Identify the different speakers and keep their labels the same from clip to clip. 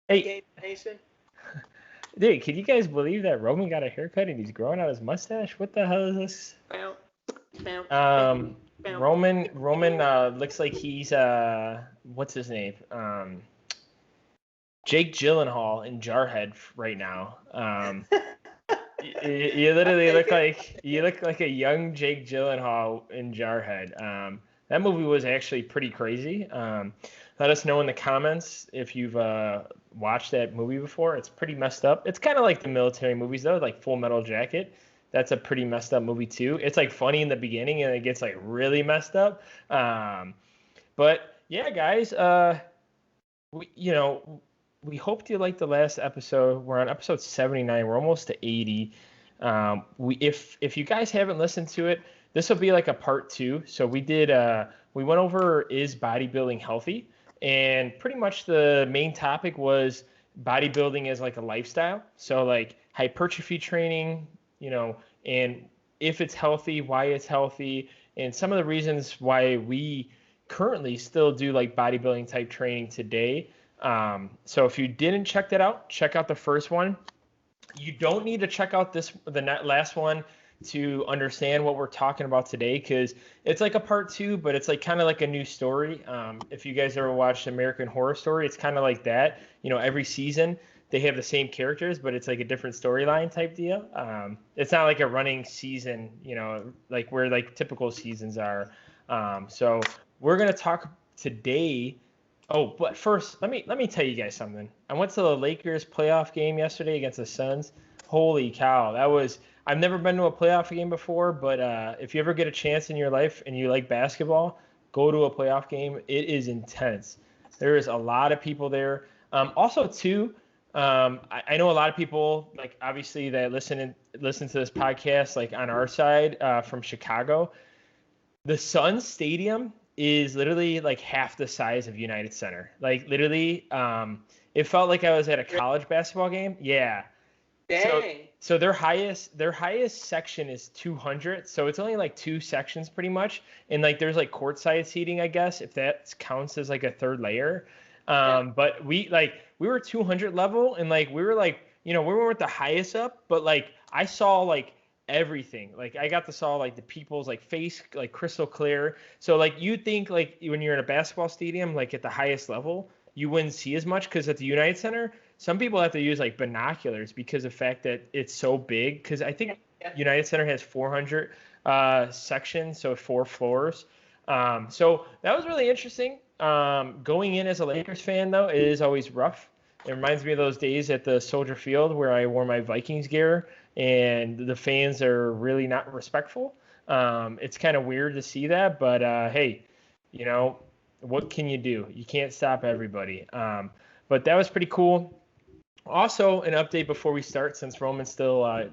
Speaker 1: Hey,
Speaker 2: Gainz Nation.
Speaker 1: dude, can you guys believe that Roman got a haircut and he's growing out his mustache? What the hell is this?
Speaker 2: Bow, bow, bow, bow.
Speaker 1: Roman looks like he's what's his name? Jake Gyllenhaal in Jarhead right now. You
Speaker 2: I'll
Speaker 1: literally
Speaker 2: take
Speaker 1: look
Speaker 2: it.
Speaker 1: like a young Jake Gyllenhaal in Jarhead. That movie was actually pretty crazy. Let us know in the comments if you've watched that movie before. It's pretty messed up. It's kind of like the military movies though, like Full Metal Jacket. That's a pretty messed up movie too. It's like funny in the beginning and it gets like really messed up. But yeah, guys, we hoped you liked the last episode. We're on episode 79. We're almost to 80. If you guys haven't listened to it, this will be like a part two. So we went over, is bodybuilding healthy? And pretty much the main topic was bodybuilding as like a lifestyle. So like hypertrophy training, and if it's healthy, why it's healthy, and some of the reasons why we currently still do like bodybuilding type training today. So if you didn't check that out, check out the first one. You don't need to check out the last one to understand what we're talking about today, because it's like a part two, but it's like kind of like a new story. If you guys ever watched American Horror Story, it's kind of like that. Every season they have the same characters, but it's like a different storyline type deal. It's not like a running season, like where like typical seasons are. So we're gonna talk today. Oh, but first, let me tell you guys something. I went to the Lakers playoff game yesterday against the Suns. Holy cow, that was. I've never been to a playoff game before, but if you ever get a chance in your life and you like basketball, go to a playoff game. It is intense. There is a lot of people there. Also, too, I know a lot of people, like obviously that listen to this podcast, like on our side from Chicago. The Suns Stadium is literally like half the size of United Center. Like literally, it felt like I was at a college basketball game. Yeah. So
Speaker 2: Dang.
Speaker 1: so their highest section is 200. So it's only like two sections pretty much, and like there's like courtside seating, I guess, if that counts as like a third layer.
Speaker 2: Yeah.
Speaker 1: But we were 200 level, and like we were like we weren't the highest up, but like I saw like everything. Like I got to saw like the people's like face like crystal clear. So like you think like when you're in a basketball stadium like at the highest level, you wouldn't see as much, because at the United Center some people have to use like binoculars because of the fact that it's so big. Because I think
Speaker 2: Yeah.
Speaker 1: United Center has 400 sections, so 4 floors. So that was really interesting. Going in as a Lakers fan, though, it is always rough. It reminds me of those days at the Soldier Field where I wore my Vikings gear and the fans are really not respectful. It's kind of weird to see that, but hey, you know, what can you do? You can't stop everybody. But that was pretty cool. Also, an update before we start, since Roman's still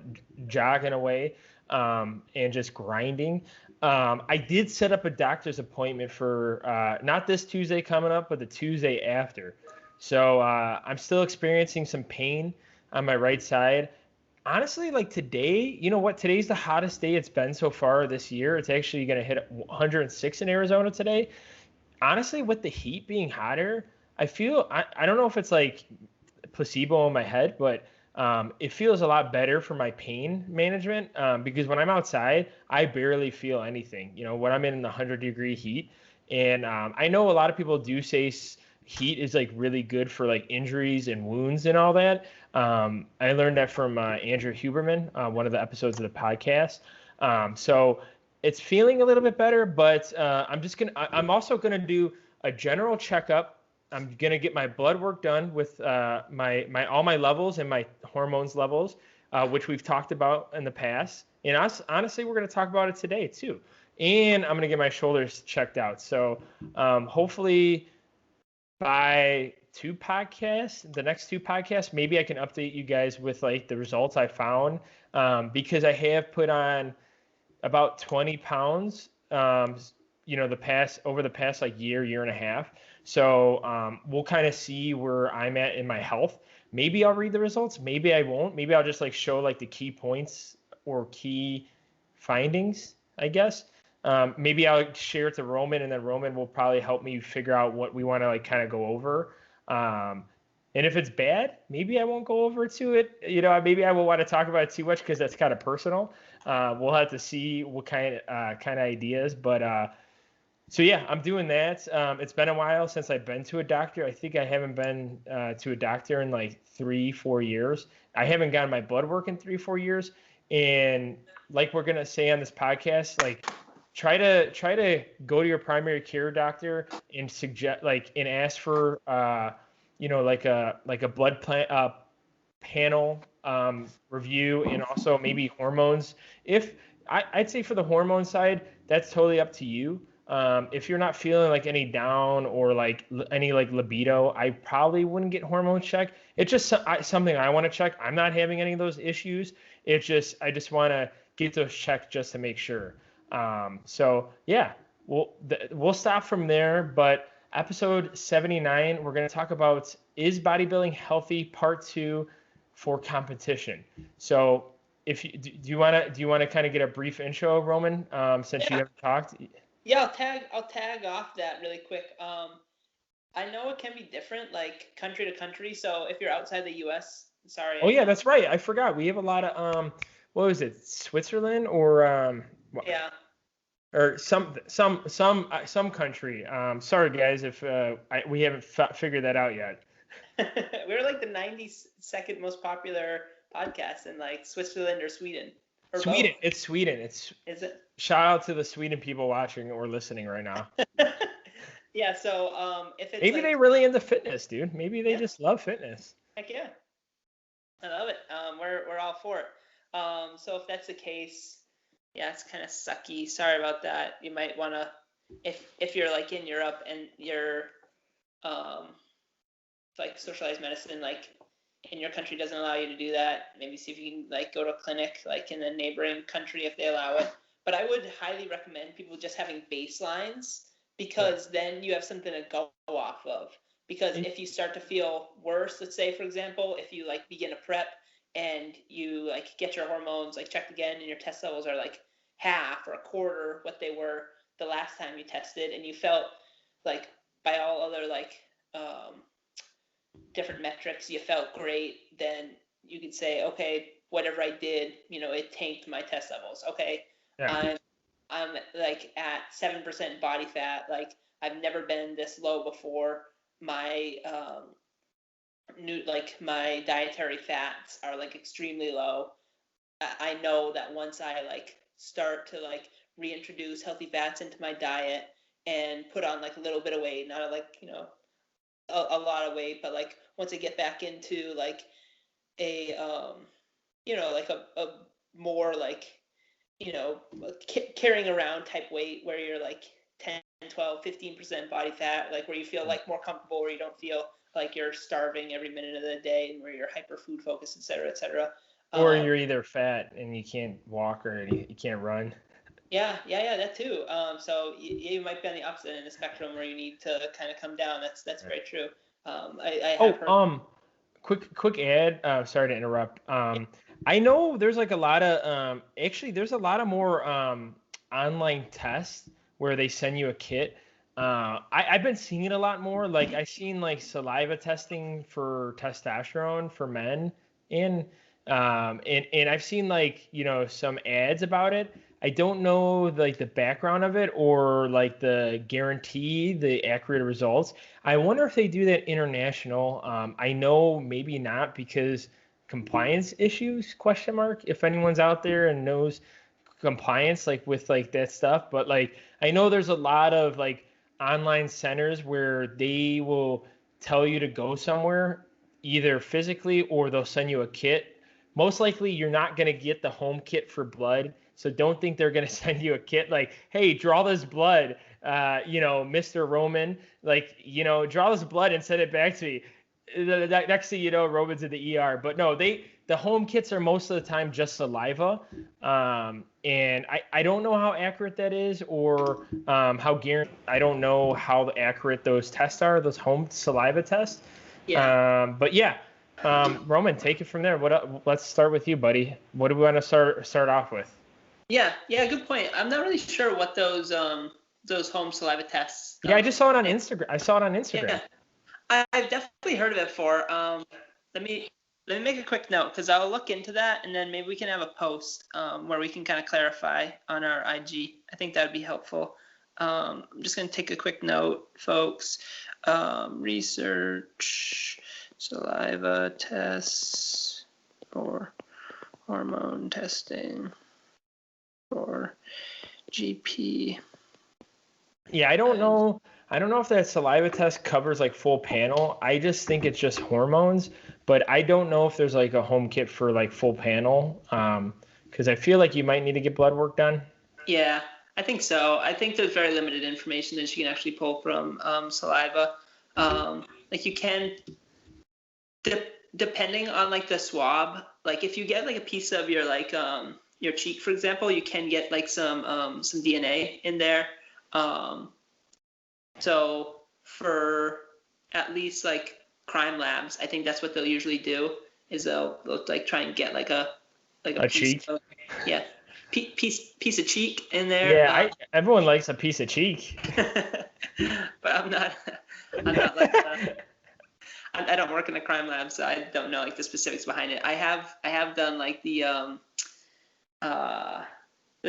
Speaker 1: jogging away and just grinding. I did set up a doctor's appointment for not this Tuesday coming up, but the Tuesday after. So I'm still experiencing some pain on my right side. Honestly, like today, you know what? Today's the hottest day it's been so far this year. It's actually going to hit 106 in Arizona today. Honestly, with the heat being hotter, I don't know if it's like placebo in my head, but it feels a lot better for my pain management because when I'm outside, I barely feel anything. When I'm in the 100-degree heat, and I know a lot of people do say heat is like really good for like injuries and wounds and all that. I learned that from Andrew Huberman, one of the episodes of the podcast. So it's feeling a little bit better, but I'm also gonna do a general checkup. I'm gonna get my blood work done with my all my levels and my hormones levels, which we've talked about in the past. And honestly, we're gonna talk about it today too. And I'm gonna get my shoulders checked out. So hopefully by the next two podcasts, maybe I can update you guys with like the results I found, because I have put on about 20 pounds, over the past like year and a half. So we'll kind of see where I'm at in my health. Maybe I'll read the results. Maybe I won't. Maybe I'll just like show like the key points or key findings, I guess. Maybe I'll share it to Roman, and then Roman will probably help me figure out what we want to like kind of go over. Um, And if it's bad, maybe I won't go over to it. Maybe I will want to talk about it too much because that's kind of personal. We'll have to see what kind of ideas. But so yeah, I'm doing that. It's been a while since I've been to a doctor. I think I haven't been to a doctor in like 3-4 years. I haven't gotten my blood work in 3-4 years. And like we're gonna say on this podcast, like try to go to your primary care doctor and suggest and ask for like a blood panel review, and also maybe hormones. If I'd say for the hormone side, that's totally up to you. If you're not feeling like any down or like any like libido, I probably wouldn't get hormones checked. It's just something I want to check. I'm not having any of those issues. I just want to get those checked just to make sure. So yeah, we'll stop from there. But episode 79, we're going to talk about is bodybuilding healthy, part 2 for competition. So if you do you want to kind of get a brief intro, Roman, since you haven't talked?
Speaker 2: Yeah, I'll tag off that really quick. I know it can be different, like country to country. So if you're outside the U.S., sorry.
Speaker 1: Oh yeah, that's right. I forgot. We have a lot of what was it, Switzerland or
Speaker 2: yeah,
Speaker 1: or some country. Sorry guys if we haven't figured that out yet.
Speaker 2: We're like the 92nd most popular podcast in like Switzerland or Sweden. Or
Speaker 1: Sweden.
Speaker 2: both.
Speaker 1: It's Sweden.
Speaker 2: Is it?
Speaker 1: Shout out to the Sweden people watching or listening right now.
Speaker 2: Yeah. So if it's
Speaker 1: maybe they really into fitness, dude. Maybe they just love fitness.
Speaker 2: Heck yeah. I love it. We're all for it. So if that's the case, yeah, it's kind of sucky. Sorry about that. You might want to, if you're like in Europe and you're like socialized medicine, like in your country doesn't allow you to do that, maybe see if you can like go to a clinic like in a neighboring country if they allow it. But I would highly recommend people just having baselines, because then you have something to go off of. Because if you start to feel worse, let's say for example, if you like begin a prep and you like get your hormones like checked again and your test levels are like half or a quarter what they were the last time you tested, and you felt like by all other like different metrics you felt great, then you could say, okay, whatever I did, it tanked my test levels. Okay, yeah. I'm like at 7% body fat. Like I've never been this low before. My my dietary fats are like extremely low. I know that once I like start to like reintroduce healthy fats into my diet and put on like a little bit of weight, not like a lot of weight, but like once I get back into like a like a more like carrying around type weight where you're like 10, 12, 15% body fat, like where you feel like more comfortable, where you don't feel like you're starving every minute of the day, and where you're hyper food focused, et cetera, et cetera.
Speaker 1: Or you're either fat and you can't walk or you can't run.
Speaker 2: Yeah, that too. So you might be on the opposite end of the spectrum where you need to kind of come down. That's very true. I have heard.
Speaker 1: Quick ad. Sorry to interrupt. I know there's like a lot of actually there's a lot of more online tests where they send you a kit. I've been seeing it a lot more. Like I've seen like saliva testing for testosterone for men, and I've seen like some ads about it. I don't know like the background of it or like the guarantee the accurate results. I wonder if they do that international. I know maybe not because compliance issues, ? If anyone's out there and knows compliance like with like that stuff, but like I know there's a lot of like online centers where they will tell you to go somewhere either physically or they'll send you a kit. Most likely you're not going to get the home kit for blood. So don't think they're going to send you a kit like, hey, draw this blood, Mr. Roman, like, draw this blood and send it back to me. Next thing you know, Roman's in the ER. But no, the home kits are most of the time just saliva. And I don't know how accurate that is or I don't know how accurate those tests are, those home saliva tests. Yeah. But yeah, Roman, take it from there. Let's start with you, buddy. What do we want to start off with?
Speaker 2: Yeah, good point. I'm not really sure what those home saliva tests.
Speaker 1: Yeah, I just saw it on Instagram. Yeah.
Speaker 2: I've definitely heard of it before. Let me make a quick note because I'll look into that, and then maybe we can have a post where we can kind of clarify on our IG. I think that would be helpful. I'm just going to take a quick note, folks. Research saliva tests for hormone testing for GP.
Speaker 1: Yeah, I don't know if that saliva test covers like full panel. I just think it's just hormones, but I don't know if there's like a home kit for like full panel. Because I feel like you might need to get blood work done.
Speaker 2: Yeah, I think so. I think there's very limited information that you can actually pull from saliva. Like you can, depending on like the swab, like if you get like a piece of your like your cheek, for example, you can get like some DNA in there. So for at least like crime labs, I think that's what they'll usually do is they'll like try and get like a piece
Speaker 1: cheek.
Speaker 2: of, yeah, piece of cheek in there.
Speaker 1: Yeah, everyone likes a piece of cheek.
Speaker 2: But I'm not like I don't work in a crime lab, so I don't know like the specifics behind it. I have done like the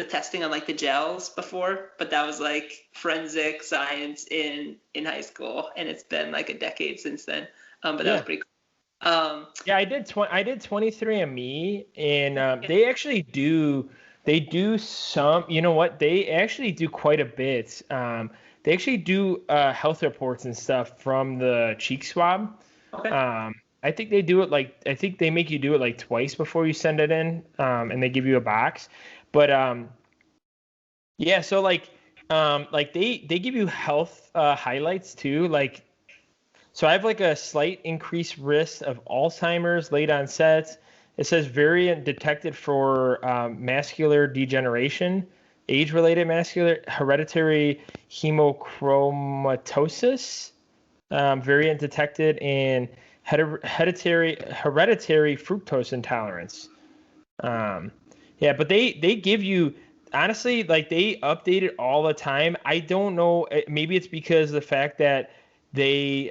Speaker 2: testing on like the gels before, but that was like forensic science in high school, and it's been like a decade since then. But that was pretty cool.
Speaker 1: Yeah, I did 23andMe, and they actually do some. You know what? They actually do quite a bit. They actually do health reports and stuff from the cheek swab.
Speaker 2: Okay.
Speaker 1: I think they do it like I think they make you do it like twice before you send it in, and they give you a box. But yeah, so like they give you health highlights too. Like, so I have like a slight increased risk of Alzheimer's, late onset. It says variant detected for macular degeneration, age-related macular hereditary hemochromatosis, variant detected in hereditary fructose intolerance. Yeah, but they give you, honestly, like they update it all the time. I don't know, maybe it's because of the fact that they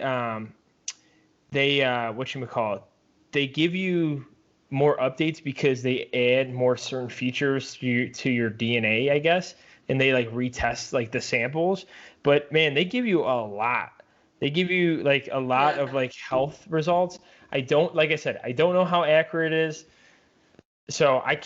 Speaker 1: whatchamacallit, they give you more updates because they add more certain features to your DNA, I guess, and they like retest like the samples. But man, they give you a lot. They give you like a lot of like health results. Like I said, I don't know how accurate it is. So I'm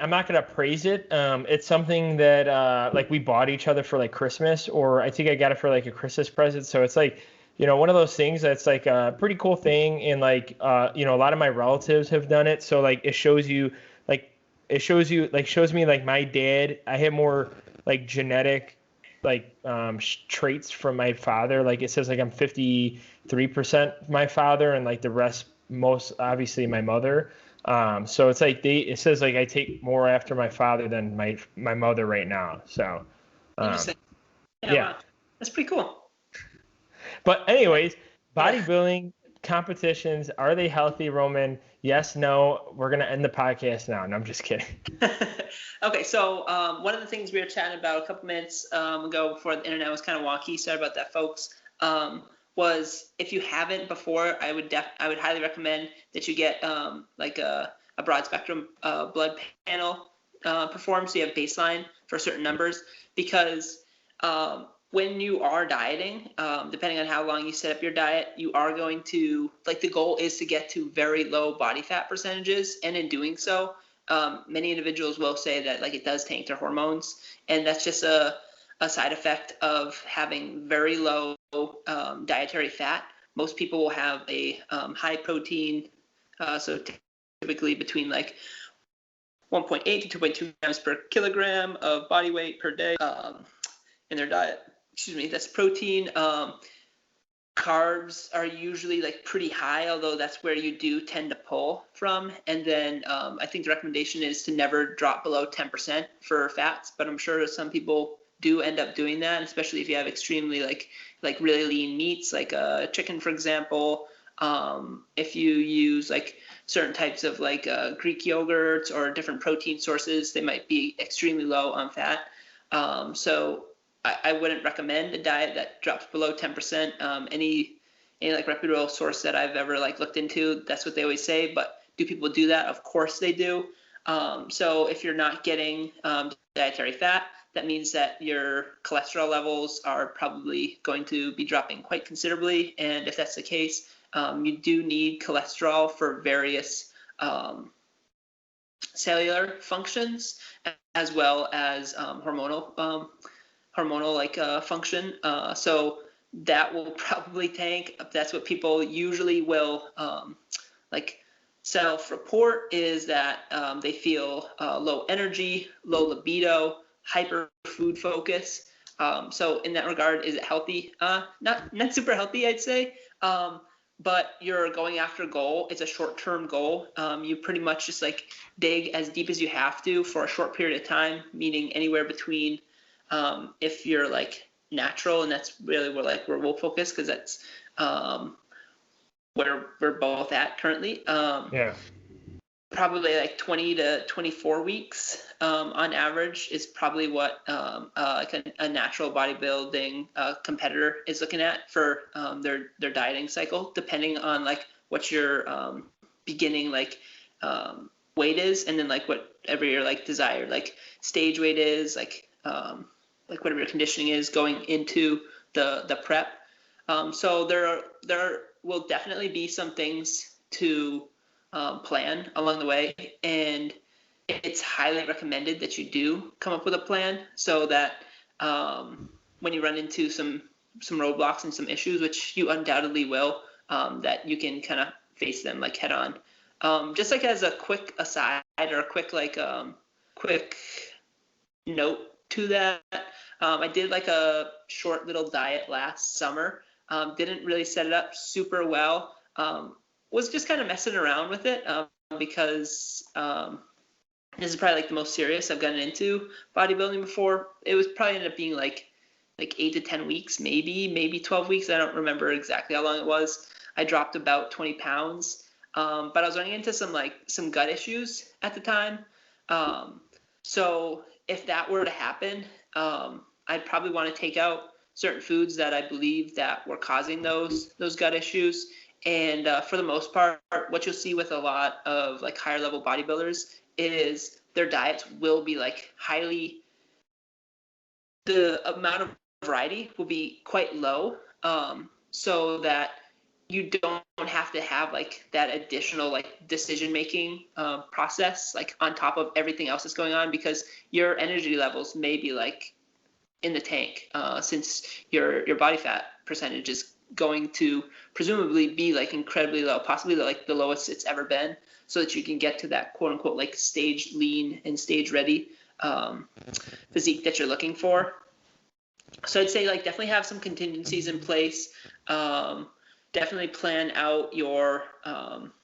Speaker 1: not gonna praise it. It's something that like we bought each other for like Christmas, or I think I got it for like a Christmas present. So it's like, one of those things that's like a pretty cool thing. And like, a lot of my relatives have done it. So like, it shows me like my dad, I have more like genetic, like, traits from my father. Like it says like I'm 53% my father, and like the rest, most obviously my mother. So it's like it says like I take more after my father than my mother right now. So,
Speaker 2: Interesting.
Speaker 1: Yeah.
Speaker 2: Wow. That's pretty cool.
Speaker 1: But anyways, bodybuilding competitions, are they healthy, Roman? Yes, no. We're gonna end the podcast now. No, I'm just kidding.
Speaker 2: Okay, so one of the things we were chatting about a couple minutes ago before the internet was kind of wonky. Sorry about that, folks. Was if you haven't before, I would highly recommend that you get like a broad spectrum blood panel performed, so you have baseline for certain numbers, because when you are dieting, depending on how long you set up your diet, you are going to, like, the goal is to get to very low body fat percentages, and in doing so, many individuals will say that like it does tank their hormones, and that's just a side effect of having very low dietary fat. Most people will have a high protein, so typically between like 1.8 to 2.2 grams per kilogram of body weight per day in their diet. Excuse me, that's protein. Carbs are usually like pretty high, although that's where you do tend to pull from. And then I think the recommendation is to never drop below 10% for fats, but I'm sure some people do end up doing that, especially if you have extremely like really lean meats, like chicken, for example. If you use like certain types of like Greek yogurts or different protein sources, they might be extremely low on fat. So I wouldn't recommend a diet that drops below 10%. any like reputable source that I've ever like looked into, that's what they always say. But do people do that? Of course they do. So if you're not getting dietary fat, that means that your cholesterol levels are probably going to be dropping quite considerably. And if that's the case, you do need cholesterol for various cellular functions, as well as hormonal like function. So that will probably tank. That's what people usually will like self-report, is that they feel low energy, low libido, hyper food focus. So in that regard, is it healthy? Not super healthy, I'd say. But you're going after a goal. It's a short-term goal. You pretty much just like dig as deep as you have to for a short period of time, meaning anywhere between, if you're like natural, and that's really where we'll focus, because that's where we're both at currently. Probably like 20 to 24 weeks on average is probably what like a natural bodybuilding competitor is looking at for their dieting cycle, depending on like what your beginning like weight is, and then like whatever your like desired like stage weight is, like whatever your conditioning is going into the prep. So there will definitely be some things to plan along the way, and it's highly recommended that you do come up with a plan, so that when you run into some roadblocks and some issues, which you undoubtedly will, that you can kind of face them like head on. Just like as a quick aside, or a quick quick note to that, I did like a short little diet last summer. Didn't really set it up super well. Was just kind of messing around with it because this is probably like the most serious I've gotten into bodybuilding before. It was probably ended up being like 8 to 10 weeks, maybe 12 weeks. I don't remember exactly how long it was. I dropped about 20 pounds, but I was running into some gut issues at the time. So if that were to happen, I'd probably want to take out certain foods that I believe that were causing those gut issues. And for the most part, what you'll see with a lot of like higher level bodybuilders is their diets will be like the amount of variety will be quite low, so that you don't have to have like that additional like decision making process like on top of everything else that's going on, because your energy levels may be like in the tank, since your body fat percentage is going to presumably be like incredibly low, possibly like the lowest it's ever been, so that you can get to that quote unquote like stage lean and stage ready physique that you're looking for. So I'd say like definitely have some contingencies in place. Definitely plan out your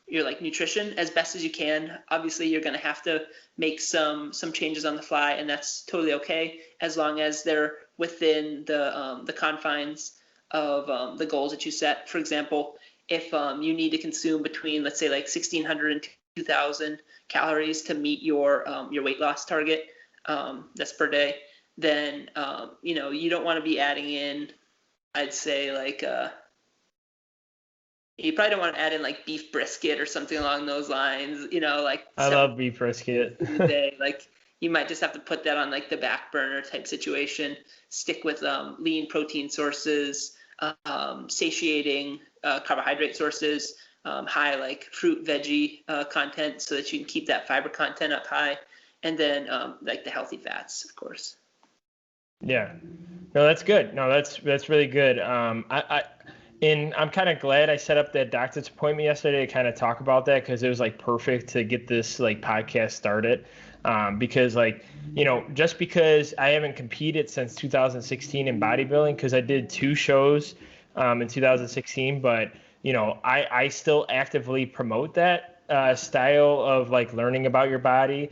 Speaker 2: like nutrition as best as you can. Obviously you're going to have to make some changes on the fly, and that's totally okay, as long as they're within the confines of the goals that you set. For example, if you need to consume between, let's say, like 1,600 and 2,000 calories to meet your weight loss target, that's per day, then you don't want to be adding in, I'd say, like you probably don't want to add in like beef brisket or something along those lines. Like
Speaker 1: I love beef brisket.
Speaker 2: Like you might just have to put that on like the back burner type situation. Stick with lean protein sources, satiating carbohydrate sources, high like fruit veggie content, so that you can keep that fiber content up high, and then like the healthy fats, of course.
Speaker 1: Yeah, no, that's good. No, that's really good. And I'm kind of glad I set up that doctor's appointment yesterday to kind of talk about that, because it was like perfect to get this like podcast started. Because like, just because I haven't competed since 2016 in bodybuilding, because I did 2 shows in 2016, but I still actively promote that style of like learning about your body.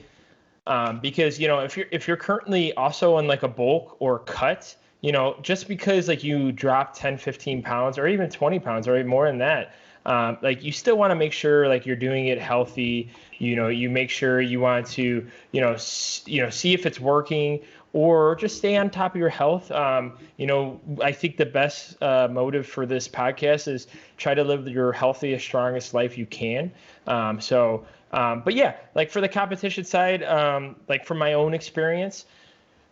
Speaker 1: Because if you're currently also in like a bulk or cut, just because like you drop 10, 15 pounds or even 20 pounds or even more than that, like you still want to make sure like you're doing it healthy. You make sure you want to, see if it's working, or just stay on top of your health. I think the best motive for this podcast is try to live your healthiest, strongest life you can. But yeah, like for the competition side, like from my own experience,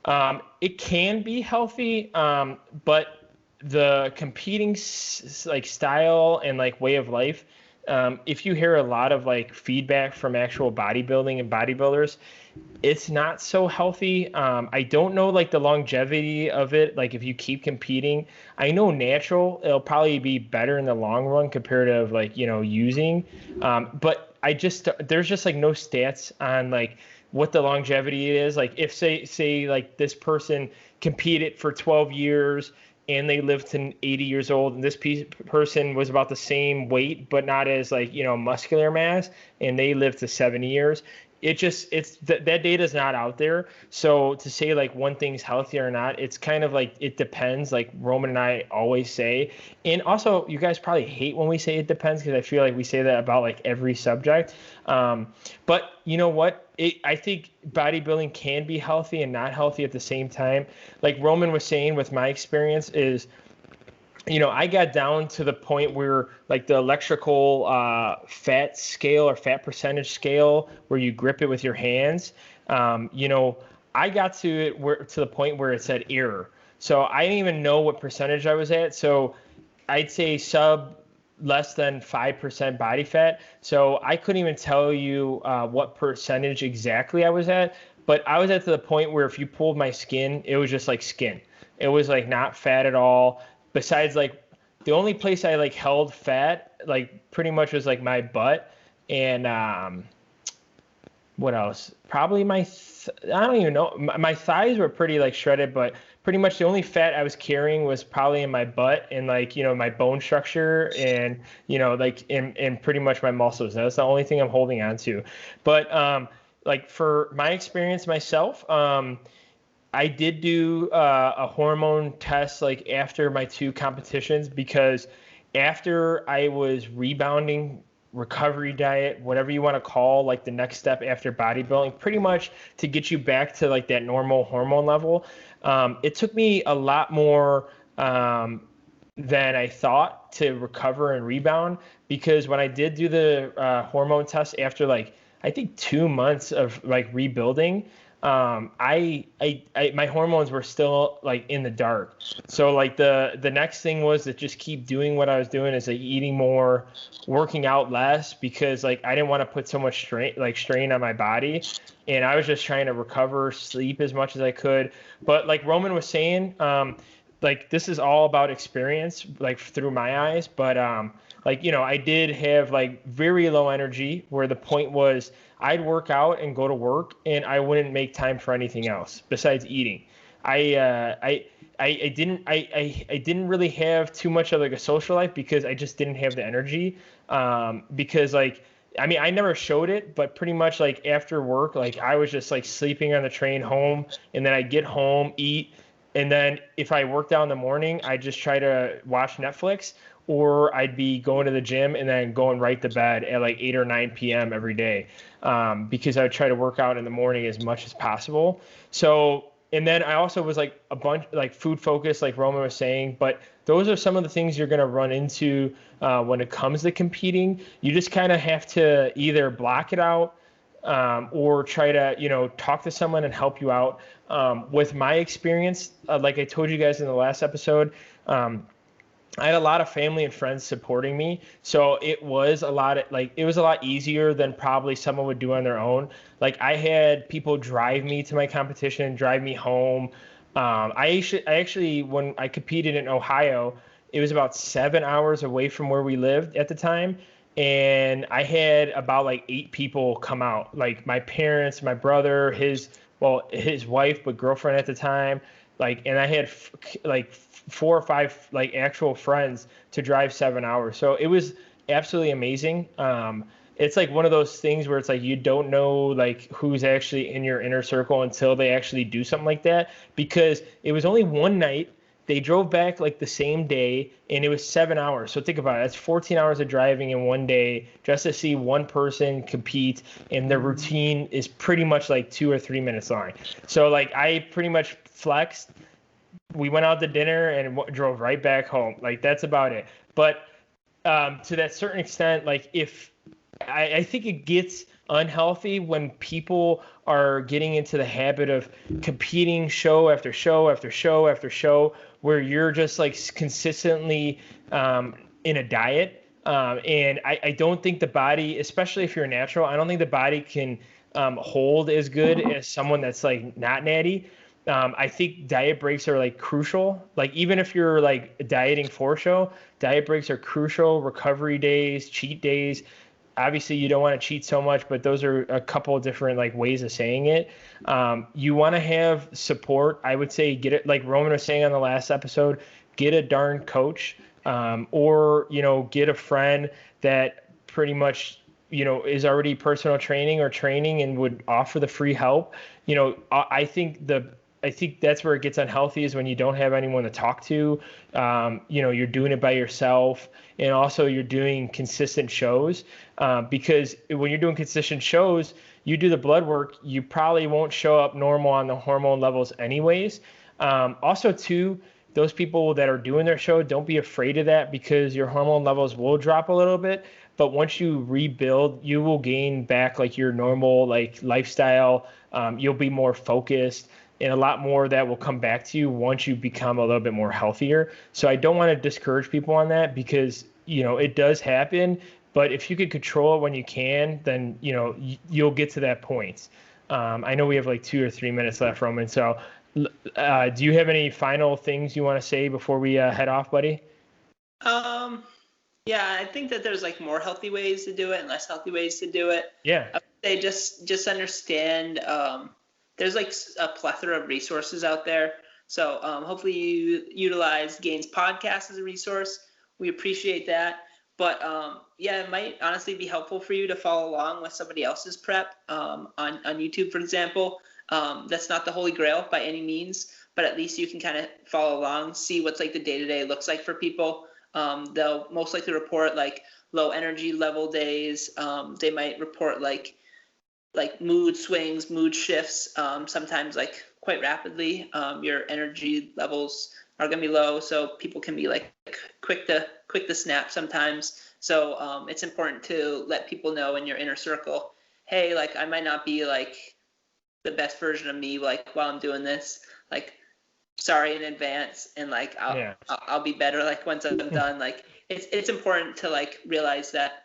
Speaker 1: it can be healthy, but the competing like style and like way of life, if you hear a lot of like feedback from actual bodybuilding and bodybuilders, it's not so healthy. I don't know like the longevity of it. Like if you keep competing, I know natural, it'll probably be better in the long run compared to like, using. But there's just like no stats on like what the longevity is. Like if say like this person competed for 12 years and they lived to 80 years old, and this person was about the same weight, but not as like, muscular mass, and they lived to 70 years. That data is not out there. So to say like one thing's healthy or not, it's kind of like, it depends, like Roman and I always say. And also you guys probably hate when we say it depends, because I feel like we say that about like every subject. But you know what? I think bodybuilding can be healthy and not healthy at the same time. Like Roman was saying with my experience is, I got down to the point where like the electrical fat scale or fat percentage scale where you grip it with your hands, I got to the point where it said error. So I didn't even know what percentage I was at. So I'd say less than 5% body fat. So I couldn't even tell you what percentage exactly I was at, but I was at the point where if you pulled my skin, it was just like skin. It was like not fat at all. Besides like the only place I like held fat, like pretty much was like my butt and what else? Probably I don't even know. My thighs were pretty like shredded, but pretty much the only fat I was carrying was probably in my butt and like, my bone structure and, like in pretty much my muscles. That's the only thing I'm holding on to. But like for my experience myself, I did do a hormone test like after my 2 competitions, because after I was rebounding, recovery diet, whatever you want to call like the next step after bodybuilding, pretty much to get you back to like that normal hormone level. It took me a lot more than I thought to recover and rebound, because when I did do the hormone test after like I think 2 months of like rebuilding, my hormones were still like in the dark. So like the next thing was to just keep doing what I was doing, is like eating more, working out less, because like I didn't want to put so much strain on my body, and I was just trying to recover, sleep as much as I could. But like Roman was saying, like this is all about experience, like through my eyes. But I did have like very low energy, where the point was I'd work out and go to work, and I wouldn't make time for anything else besides eating. I didn't really have too much of like a social life, because I just didn't have the energy. Because like, I mean, I never showed it, but pretty much like after work, like I was just like sleeping on the train home, and then I'd get home, eat, and then if I worked out in the morning, I'd just try to watch Netflix, or I'd be going to the gym and then going right to bed at like 8 or 9 p.m. every day, because I would try to work out in the morning as much as possible. So, and then I also was like a bunch like food focused, like Roman was saying, but those are some of the things you're going to run into when it comes to competing. You just kind of have to either block it out, or try to, talk to someone and help you out. With my experience, like I told you guys in the last episode, I had a lot of family and friends supporting me. So it was a lot easier than probably someone would do on their own. Like I had people drive me to my competition, drive me home. I actually, when I competed in Ohio, it was about 7 hours away from where we lived at the time. And I had about like 8 people come out, like my parents, my brother, his wife, but girlfriend at the time. Like, and I had like 4 or 5 like actual friends to drive 7 hours. So it was absolutely amazing. It's like one of those things where it's like you don't know like who's actually in your inner circle until they actually do something like that, because it was only one night. they drove back like the same day, and it was 7 hours. So think about it. That's 14 hours of driving in one day just to see one person compete, and their routine is pretty much like 2 or 3 minutes long. So like I pretty much flexed. We went out to dinner and drove right back home. Like that's about it. But to that certain extent, like if I think it gets unhealthy when people are getting into the habit of competing show after show after show after show, where you're just like consistently in a diet. And I don't think the body, especially if you're a natural, I don't think the body can hold as good as someone that's like not natty. I think diet breaks are like crucial. Like even if you're like dieting for show, diet breaks are crucial. Recovery days, cheat days. Obviously, you don't want to cheat so much, but those are a couple of different like ways of saying it. You want to have support. I would say get it, like Roman was saying on the last episode, get a darn coach, or get a friend that pretty much is already personal training or training and would offer the free help. I think that's where it gets unhealthy, is when you don't have anyone to talk to. You're doing it by yourself, and also you're doing consistent shows, because when you're doing consistent shows, you do the blood work, you probably won't show up normal on the hormone levels anyways. Also too, those people that are doing their show, don't be afraid of that, because your hormone levels will drop a little bit. But once you rebuild, you will gain back like your normal like lifestyle. You'll be more focused, and a lot more that will come back to you once you become a little bit more healthier. So I don't want to discourage people on that, because it does happen. But if you could control it when you can, then you'll get to that point. I know we have like 2 or 3 minutes left, Roman. So do you have any final things you want to say before we head off, buddy?
Speaker 2: Yeah, I think that there's like more healthy ways to do it and less healthy ways to do it.
Speaker 1: Yeah.
Speaker 2: I would say just understand there's like a plethora of resources out there. So hopefully you utilize Gainz podcast as a resource. We appreciate that. But yeah, it might honestly be helpful for you to follow along with somebody else's prep on YouTube, for example. That's not the holy grail by any means, but at least you can kind of follow along, see what's like the day-to-day looks like for people. They'll most likely report like low energy level days. They might report like mood swings, mood shifts, sometimes like quite rapidly. Your energy levels are going to be low, so people can be like quick to snap sometimes. So it's important to let people know in your inner circle, hey, like I might not be like the best version of me like while I'm doing this, like sorry in advance, and like I'll be better like once I'm done. Like it's important to like realize that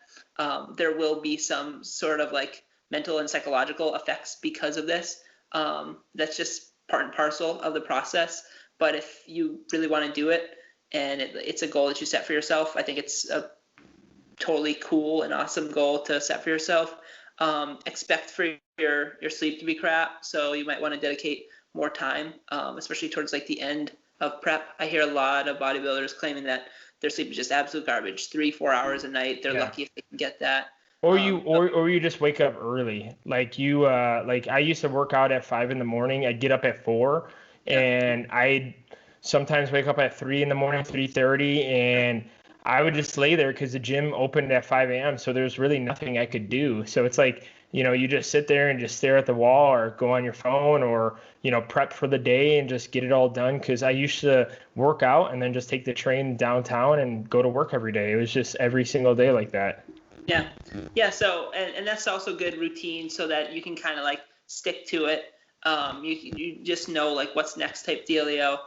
Speaker 2: there will be some sort of like mental and psychological effects because of this. That's just part and parcel of the process. But if you really want to do it, and it's a goal that you set for yourself, I think it's a totally cool and awesome goal to set for yourself. Expect for your sleep to be crap, so you might want to dedicate more time, especially towards like the end of prep. I hear a lot of bodybuilders claiming that their sleep is just absolute garbage, 3-4 hours a night. They're lucky if they can get that.
Speaker 1: Or you just wake up early. Like like I used to work out at 5 a.m. I'd get up at 4, and I'd sometimes wake up at 3 a.m, 3:30, and I would just lay there because the gym opened at 5 a.m. So there's really nothing I could do. So it's like, you just sit there and just stare at the wall, or go on your phone, or, prep for the day and just get it all done. Because I used to work out and then just take the train downtown and go to work every day. It was just every single day like that.
Speaker 2: Yeah. Yeah. So, and that's also good routine, so that you can kind of like stick to it. You just know like what's next type dealio.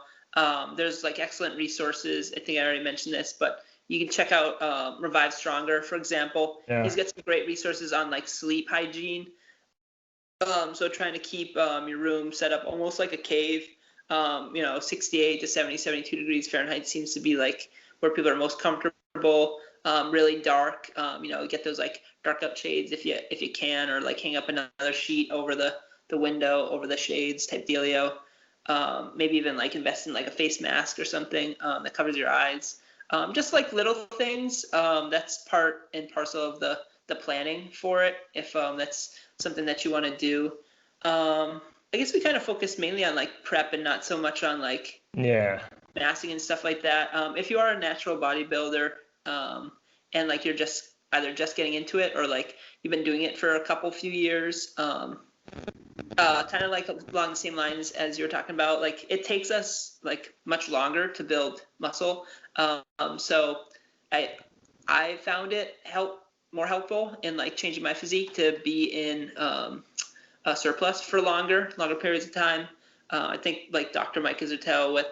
Speaker 2: There's like excellent resources. I think I already mentioned this, but you can check out Revive Stronger, for example. Yeah. He's got some great resources on like sleep hygiene. So trying to keep your room set up almost like a cave. 68 to 70, 72 degrees Fahrenheit seems to be like where people are most comfortable. Really dark. Get those like dark up shades if you can, or like hang up another sheet over the window, over the shades type dealio. Maybe even like invest in like a face mask or something that covers your eyes. Just like little things. That's part and parcel of the planning for it, if that's something that you want to do. I guess we kind of focus mainly on like prep and not so much on like massing and stuff like that. If you are a natural bodybuilder, and like you're just either just getting into it or like you've been doing it for a few years, kind of like along the same lines as you were talking about, like it takes us like much longer to build muscle. So I found it more helpful in like changing my physique to be in a surplus for longer periods of time. I think like Dr. Mike Izertel with